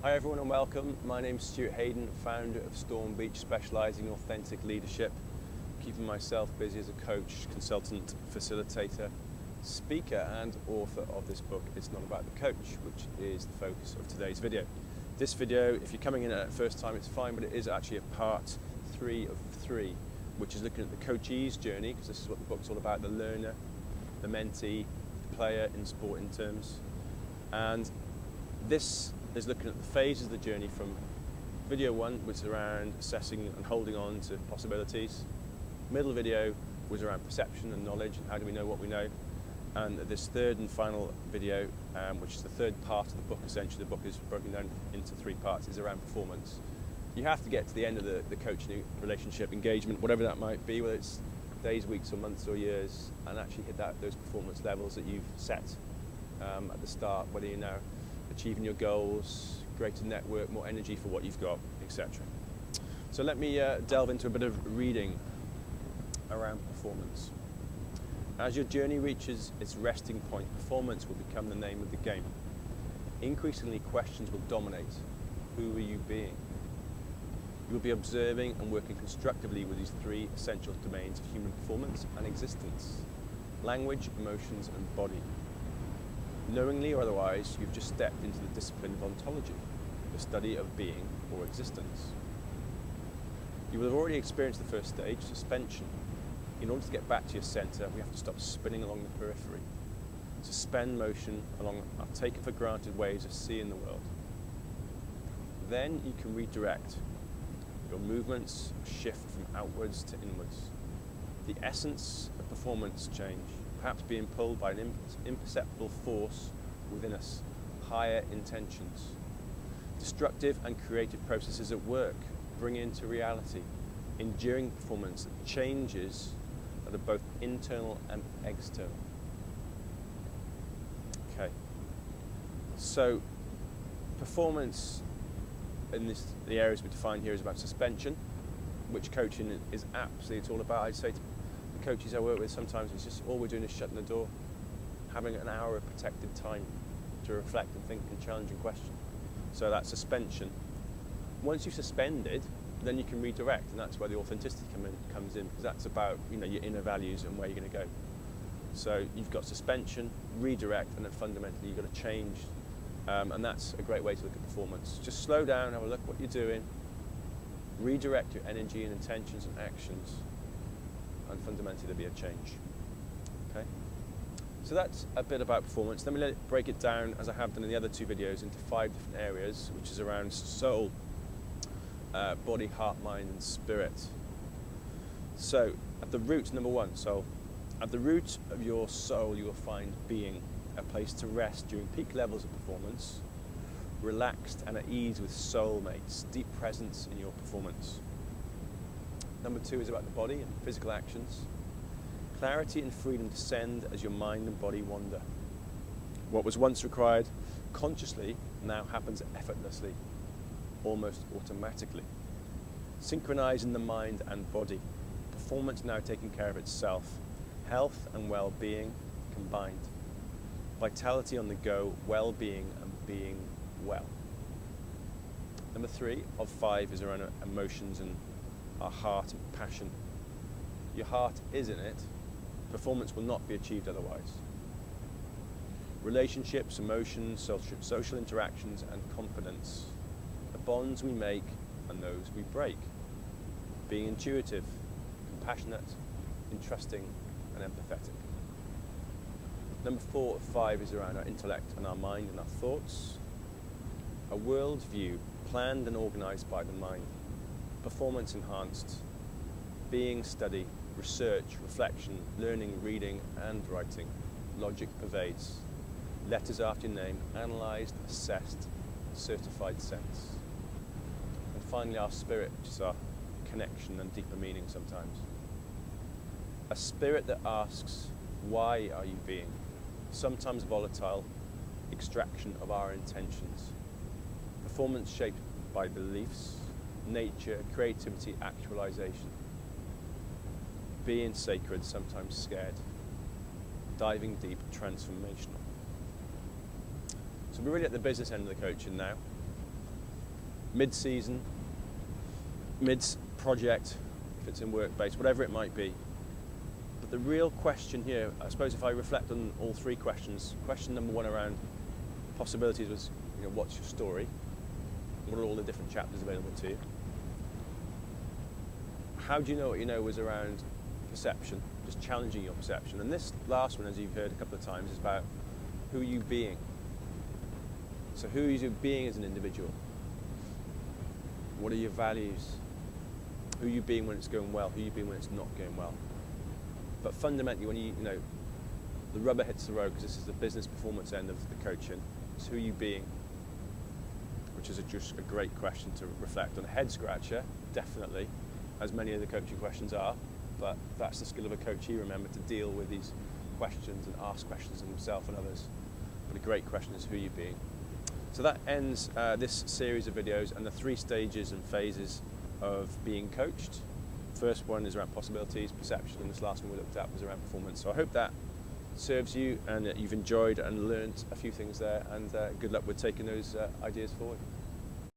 Hi everyone and welcome. My name's Stuart Haden, founder of Storm Beach, specialising in authentic leadership, keeping myself busy as a coach, consultant, facilitator, speaker and author of this book, It's Not About the Coach, which is the focus of today's video. This video, if you're coming in at the first time, it's fine, but it is actually a part 3 of 3, which is looking at the Coachee's journey, because this is what the book's all about, the learner, the mentee, the player in sporting terms. And this is looking at the phases of the journey from video 1, which is around assessing and holding on to possibilities. Middle video was around perception and knowledge and how do we know what we know. And this third and final video, which is the third part of the book, essentially the book is broken down into 3 parts, is around performance. You have to get to the end of the coaching relationship engagement, whatever that might be, whether it's days, weeks or months or years, and actually hit those performance levels that you've set at the start, whether you're now achieving your goals, greater network, more energy for what you've got, etc. So let me delve into a bit of reading around performance. As your journey reaches its resting point, performance will become the name of the game. Increasingly, questions will dominate. Who are you being? You will be observing and working constructively with these 3 essential domains of human performance and existence: language, emotions, and body. Knowingly or otherwise, you've just stepped into the discipline of ontology, the study of being or existence. You will have already experienced the first stage, suspension. In order to get back to your centre, we have to stop spinning along the periphery, suspend motion along our taken for granted ways of seeing the world. Then you can redirect. Your movements shift from outwards to inwards. The essence of performance change, perhaps being pulled by an imperceptible force within us, higher intentions. Destructive and creative processes at work bring into reality enduring performance changes that are both internal and external. Okay, so performance in the areas we define here is about suspension, which coaching is absolutely it's all about. I say to the coaches I work with, sometimes it's just all we're doing is shutting the door, having an hour of protected time to reflect and think and challenge and question. So that's suspension. Once you've suspended, then you can redirect, and that's where the authenticity comes in, because that's about your inner values and where you're going to go. So you've got suspension, redirect, and then fundamentally you've got to change, and that's a great way to look at performance. Just slow down, have a look at what you're doing, redirect your energy and intentions and actions, and fundamentally there'll be a change. Okay? So that's a bit about performance. Let me break it down, as I have done in the other 2 videos, into 5 different areas, which is around soul, body, heart, mind, and spirit. So, at the root, number 1, soul. At the root of your soul, you will find being, a place to rest during peak levels of performance, relaxed and at ease with soulmates, deep presence in your performance. Number 2 is about the body and physical actions. Clarity and freedom descend as your mind and body wander. What was once required consciously now happens effortlessly, almost automatically. Synchronizing the mind and body. Performance now taking care of itself. Health and well-being combined. Vitality on the go, well-being and being well. Number 3 of 5 is around emotions and our heart and passion. Your heart is in it. Performance will not be achieved otherwise. Relationships, emotions, social interactions and confidence. The bonds we make and those we break. Being intuitive, compassionate, entrusting and empathetic. Number 4 of 5 is around our intellect and our mind and our thoughts. A world view planned and organised by the mind. Performance enhanced. Being study, research, reflection, learning, reading and writing. Logic pervades. Letters after your name, analysed, assessed, certified sense. And finally our spirit, which is our connection and deeper meaning sometimes. A spirit that asks, why are you being? Sometimes volatile, extraction of our intentions. Performance shaped by beliefs, nature, creativity, actualization. Being sacred, sometimes scared. Diving deep, transformational. So we're really at the business end of the coaching now. mid-season, mid-project, if it's in work-based, whatever it might be. But the real question here, I suppose if I reflect on all three questions, question number one around possibilities was, what's your story? What are all the different chapters available to you? How do you know what you know was around perception, just challenging your perception. And this last one, as you've heard a couple of times, is about who are you being? So who are you being as an individual? What are your values? Who are you being when it's going well? Who are you being when it's not going well? But fundamentally, when the rubber hits the road, because this is the business performance end of the coaching, it's who are you being? Which is just a great question to reflect on. A head scratcher, definitely, as many of the coaching questions are, but that's the skill of a coachee, remember, to deal with these questions and ask questions of himself and others. But a great question is who are you being? So that ends this series of videos and the 3 stages and phases of being coached. First one is around possibilities, perception, and this last one we looked at was around performance. So I hope that serves you and that you've enjoyed and learned a few things there, and good luck with taking those ideas forward.